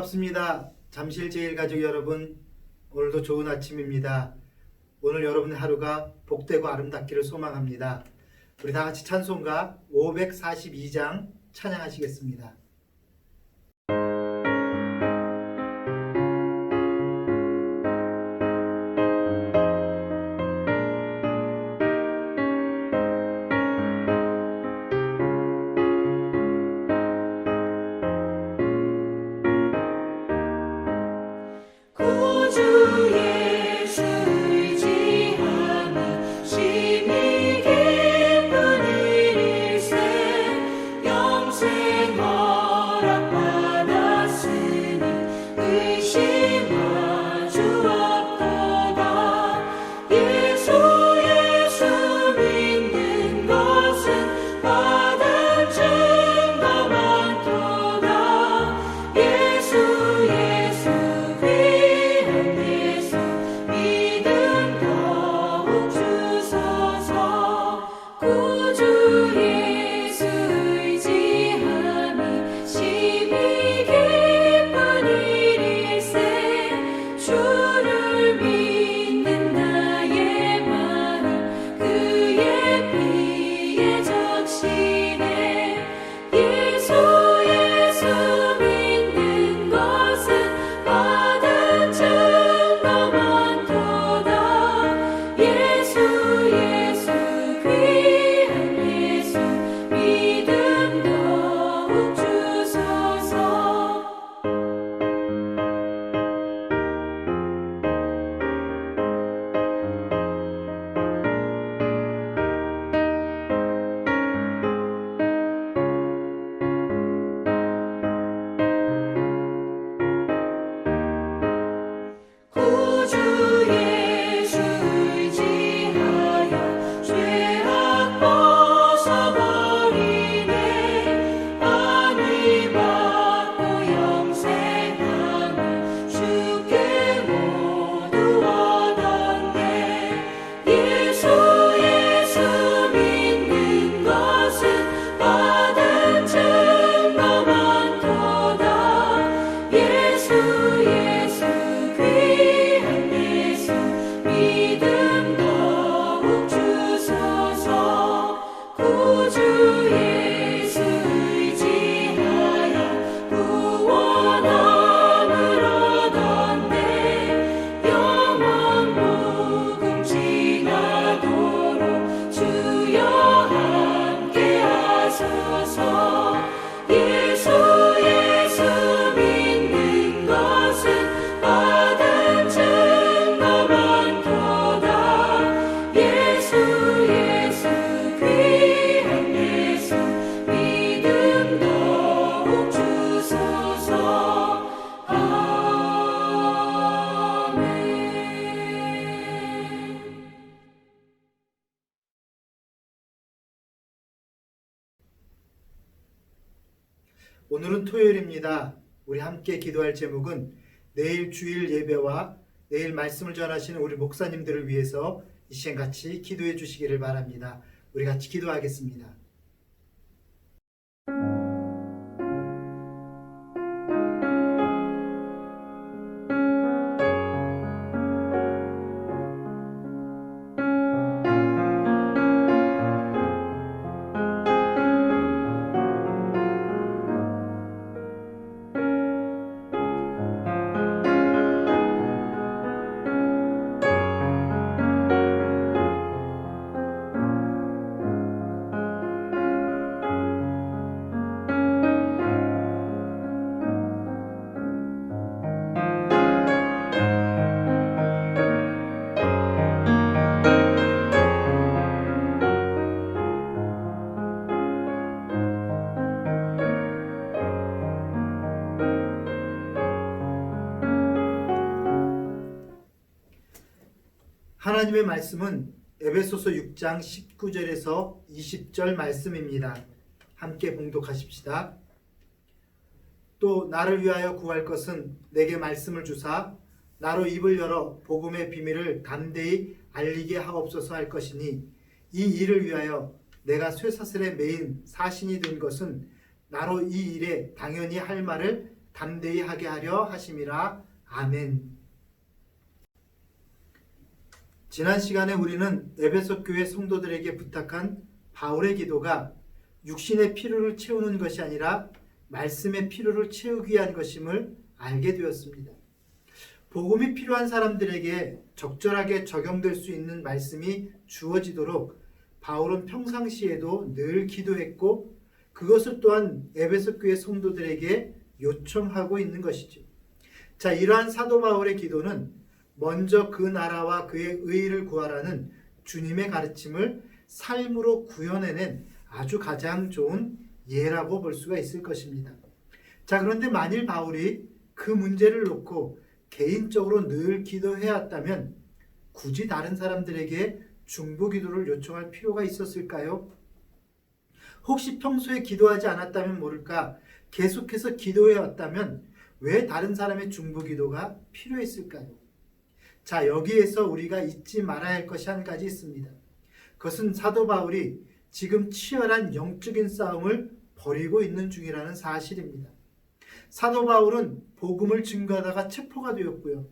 반갑습니다. 잠실제일가족 여러분, 오늘도 좋은 아침입니다. 오늘 여러분의 하루가 복되고 아름답기를 소망합니다. 우리 다 같이 찬송가 542장 찬양하시겠습니다. 오늘은 토요일입니다. 우리 함께 기도할 제목은 내일 주일 예배와 내일 말씀을 전하시는 우리 목사님들을 위해서 이 시간 같이 기도해 주시기를 바랍니다. 우리 같이 기도하겠습니다. 하나님의 말씀은 에베소서 6장 19절에서 20절 말씀입니다. 함께 봉독하십시다. 또 나를 위하여 구할 것은 내게 말씀을 주사 나로 입을 열어 복음의 비밀을 담대히 알리게 하옵소서 할 것이니 이 일을 위하여 내가 쇠사슬에 매인 사신이 된 것은 나로 이 일에 당연히 할 말을 담대히 하게 하려 하심이라. 아멘. 지난 시간에 우리는 에베소 교회 성도들에게 부탁한 바울의 기도가 육신의 필요를 채우는 것이 아니라 말씀의 필요를 채우기 위한 것임을 알게 되었습니다. 복음이 필요한 사람들에게 적절하게 적용될 수 있는 말씀이 주어지도록 바울은 평상시에도 늘 기도했고 그것을 또한 에베소 교회 성도들에게 요청하고 있는 것이죠. 자, 이러한 사도 바울의 기도는 먼저 그 나라와 그의 의의를 구하라는 주님의 가르침을 삶으로 구현해낸 아주 가장 좋은 예라고 볼 수가 있을 것입니다. 자, 그런데 만일 바울이 그 문제를 놓고 개인적으로 늘 기도해왔다면 굳이 다른 사람들에게 중보 기도를 요청할 필요가 있었을까요? 혹시 평소에 기도하지 않았다면 모를까 계속해서 기도해왔다면 왜 다른 사람의 중보 기도가 필요했을까요? 자, 여기에서 우리가 잊지 말아야 할 것이 한 가지 있습니다. 그것은 사도 바울이 지금 치열한 영적인 싸움을 벌이고 있는 중이라는 사실입니다. 사도 바울은 복음을 증거하다가 체포가 되었고요.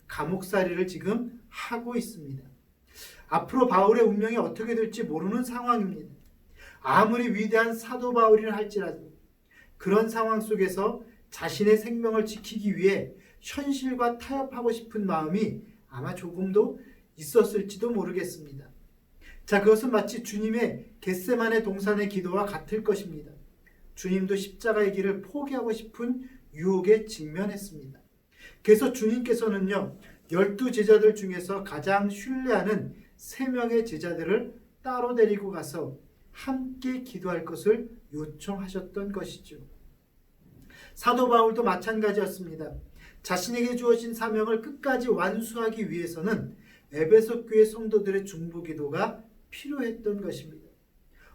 감옥살이를 지금 하고 있습니다. 앞으로 바울의 운명이 어떻게 될지 모르는 상황입니다. 아무리 위대한 사도 바울이라 할지라도 그런 상황 속에서 자신의 생명을 지키기 위해 현실과 타협하고 싶은 마음이 아마 조금도 있었을지도 모르겠습니다. 자, 그것은 마치 주님의 겟세마네 동산의 기도와 같을 것입니다. 주님도 십자가의 길을 포기하고 싶은 유혹에 직면했습니다. 그래서 주님께서는요, 12 제자들 중에서 가장 신뢰하는 3명의 제자들을 따로 데리고 가서 함께 기도할 것을 요청하셨던 것이죠. 사도 바울도 마찬가지였습니다. 자신에게 주어진 사명을 끝까지 완수하기 위해서는 에베소 교회 성도들의 중보 기도가 필요했던 것입니다.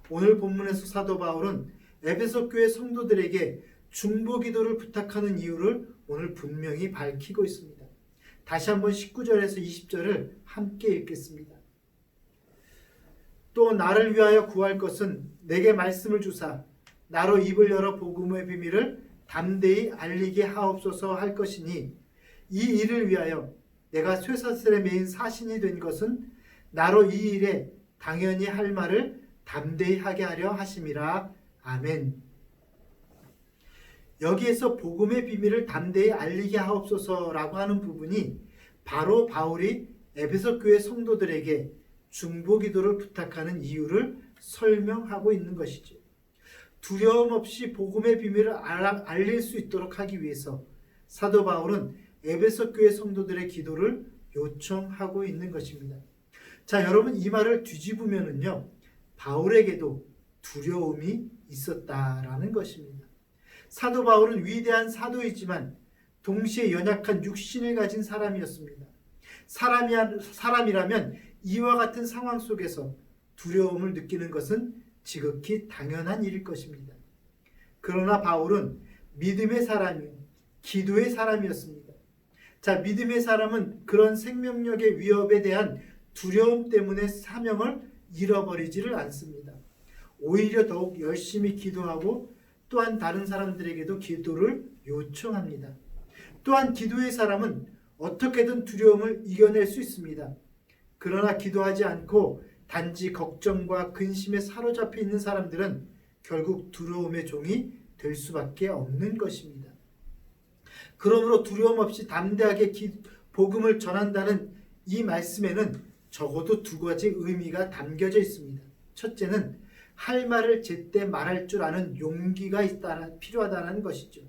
오늘 본문에서 사도 바울은 에베소 교회 성도들에게 중보 기도를 부탁하는 이유를 오늘 분명히 밝히고 있습니다. 다시 한번 19절에서 20절을 함께 읽겠습니다. 또 나를 위하여 구할 것은 내게 말씀을 주사 나로 입을 열어 복음의 비밀을 담대히 알리게 하옵소서 할 것이니 이 일을 위하여 내가 쇠사슬에 매인 사신이 된 것은 나로 이 일에 당연히 할 말을 담대히 하게 하려 하심이라. 아멘. 여기에서 복음의 비밀을 담대히 알리게 하옵소서라고 하는 부분이 바로 바울이 에베소 교회 성도들에게 중보 기도를 부탁하는 이유를 설명하고 있는 것이죠. 두려움 없이 복음의 비밀을 알릴 수 있도록 하기 위해서 사도 바울은 에베소 교회 성도들의 기도를 요청하고 있는 것입니다. 자, 여러분, 이 말을 뒤집으면은요, 바울에게도 두려움이 있었다라는 것입니다. 사도 바울은 위대한 사도이지만 동시에 연약한 육신을 가진 사람이었습니다. 사람이라면 이와 같은 상황 속에서 두려움을 느끼는 것은 지극히 당연한 일일 것입니다. 그러나 바울은 믿음의 사람이, 기도의 사람이었습니다. 자, 믿음의 사람은 그런 생명력의 위협에 대한 두려움 때문에 사명을 잃어버리지를 않습니다. 오히려 더욱 열심히 기도하고 또한 다른 사람들에게도 기도를 요청합니다. 또한 기도의 사람은 어떻게든 두려움을 이겨낼 수 있습니다. 그러나 기도하지 않고 단지 걱정과 근심에 사로잡혀 있는 사람들은 결국 두려움의 종이 될 수밖에 없는 것입니다. 그러므로 두려움 없이 담대하게 복음을 전한다는 이 말씀에는 적어도 2가지 의미가 담겨져 있습니다. 첫째는 할 말을 제때 말할 줄 아는 용기가 필요하다는 것이죠.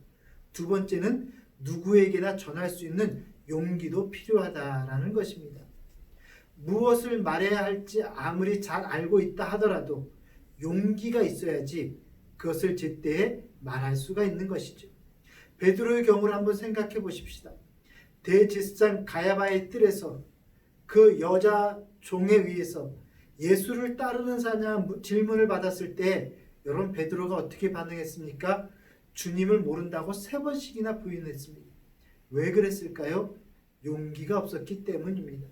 2번째는 누구에게나 전할 수 있는 용기도 필요하다라는 것입니다. 무엇을 말해야 할지 아무리 잘 알고 있다 하더라도 용기가 있어야지 그것을 제때에 말할 수가 있는 것이죠. 베드로의 경우를 한번 생각해 보십시다. 대제사장 가야바의 뜰에서 그 여자 종에 의해서 예수를 따르는 자냐 질문을 받았을 때 여러분, 베드로가 어떻게 반응했습니까? 주님을 모른다고 3번씩이나 부인했습니다. 왜 그랬을까요? 용기가 없었기 때문입니다.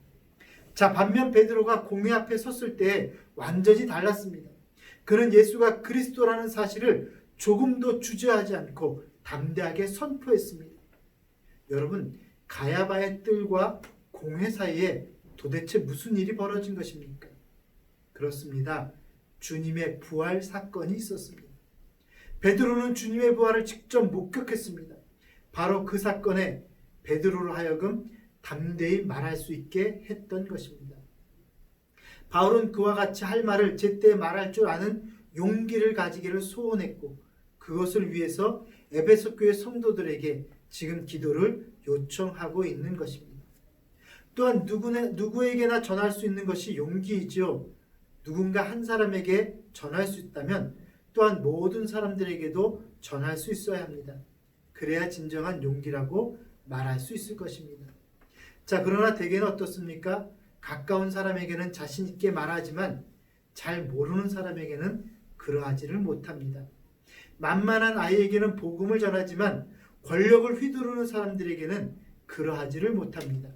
자, 반면 베드로가 공회 앞에 섰을 때 완전히 달랐습니다. 그는 예수가 그리스도라는 사실을 조금도 주저하지 않고 담대하게 선포했습니다. 여러분, 가야바의 뜰과 공회 사이에 도대체 무슨 일이 벌어진 것입니까? 그렇습니다. 주님의 부활 사건이 있었습니다. 베드로는 주님의 부활을 직접 목격했습니다. 바로 그 사건에 베드로로 하여금 담대히 말할 수 있게 했던 것입니다. 바울은 그와 같이 할 말을 제때 말할 줄 아는 용기를 가지기를 소원했고 그것을 위해서 에베소 교회 성도들에게 지금 기도를 요청하고 있는 것입니다. 또한 누구에게나 전할 수 있는 것이 용기이지요. 누군가 한 사람에게 전할 수 있다면 또한 모든 사람들에게도 전할 수 있어야 합니다. 그래야 진정한 용기라고 말할 수 있을 것입니다. 자, 그러나 대개는 어떻습니까? 가까운 사람에게는 자신 있게 말하지만 잘 모르는 사람에게는 그러하지를 못합니다. 만만한 아이에게는 복음을 전하지만 권력을 휘두르는 사람들에게는 그러하지를 못합니다.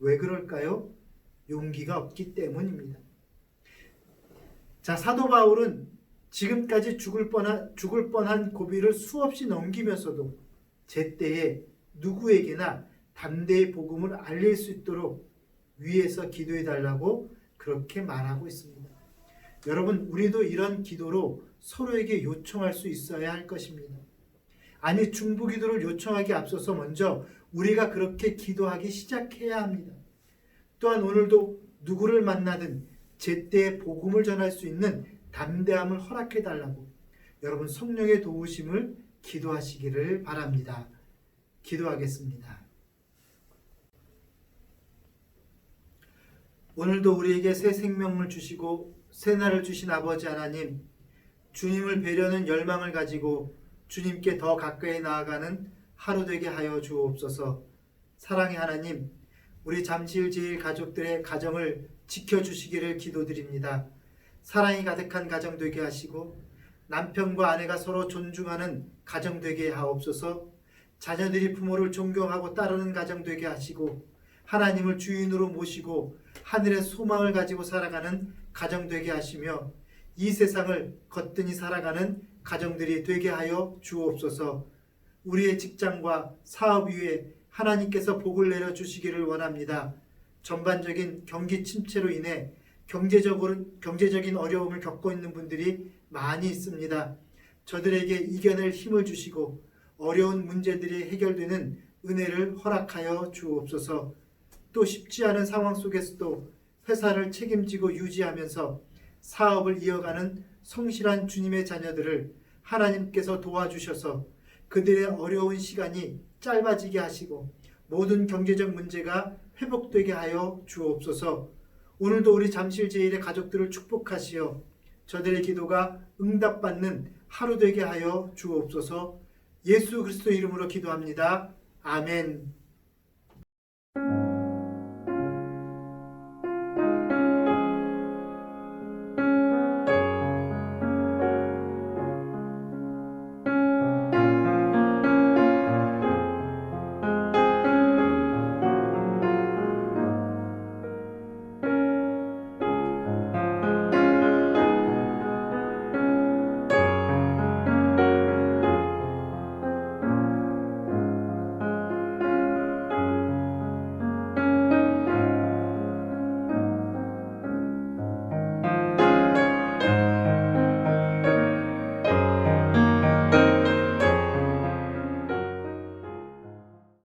왜 그럴까요? 용기가 없기 때문입니다. 자, 사도 바울은 지금까지 죽을 뻔한 고비를 수없이 넘기면서도 제때에 누구에게나 담대히 복음을 알릴 수 있도록 위에서 기도해 달라고 그렇게 말하고 있습니다. 여러분, 우리도 이런 기도로 서로에게 요청할 수 있어야 할 것입니다. 아니, 중보기도를 요청하기 앞서서 먼저 우리가 그렇게 기도하기 시작해야 합니다. 또한 오늘도 누구를 만나든 제때에 복음을 전할 수 있는 담대함을 허락해 달라고 여러분 성령의 도우심을 기도하시기를 바랍니다. 기도하겠습니다. 오늘도 우리에게 새 생명을 주시고 새 날을 주신 아버지 하나님, 주님을 뵈려는 열망을 가지고 주님께 더 가까이 나아가는 하루 되게 하여 주옵소서. 사랑의 하나님, 우리 잠실 제일 가족들의 가정을 지켜주시기를 기도드립니다. 사랑이 가득한 가정 되게 하시고 남편과 아내가 서로 존중하는 가정 되게 하옵소서. 자녀들이 부모를 존경하고 따르는 가정 되게 하시고 하나님을 주인으로 모시고 하늘의 소망을 가지고 살아가는 가정 되게 하시며 이 세상을 거뜬히 살아가는 가정들이 되게 하여 주옵소서. 우리의 직장과 사업 위에 하나님께서 복을 내려주시기를 원합니다. 전반적인 경기 침체로 인해 경제적인 어려움을 겪고 있는 분들이 많이 있습니다. 저들에게 이겨낼 힘을 주시고 어려운 문제들이 해결되는 은혜를 허락하여 주옵소서. 또 쉽지 않은 상황 속에서도 회사를 책임지고 유지하면서 사업을 이어가는 성실한 주님의 자녀들을 하나님께서 도와주셔서 그들의 어려운 시간이 짧아지게 하시고 모든 경제적 문제가 회복되게 하여 주옵소서. 오늘도 우리 잠실제일의 가족들을 축복하시어 저들의 기도가 응답받는 하루 되게 하여 주옵소서. 예수 그리스도 이름으로 기도합니다. 아멘.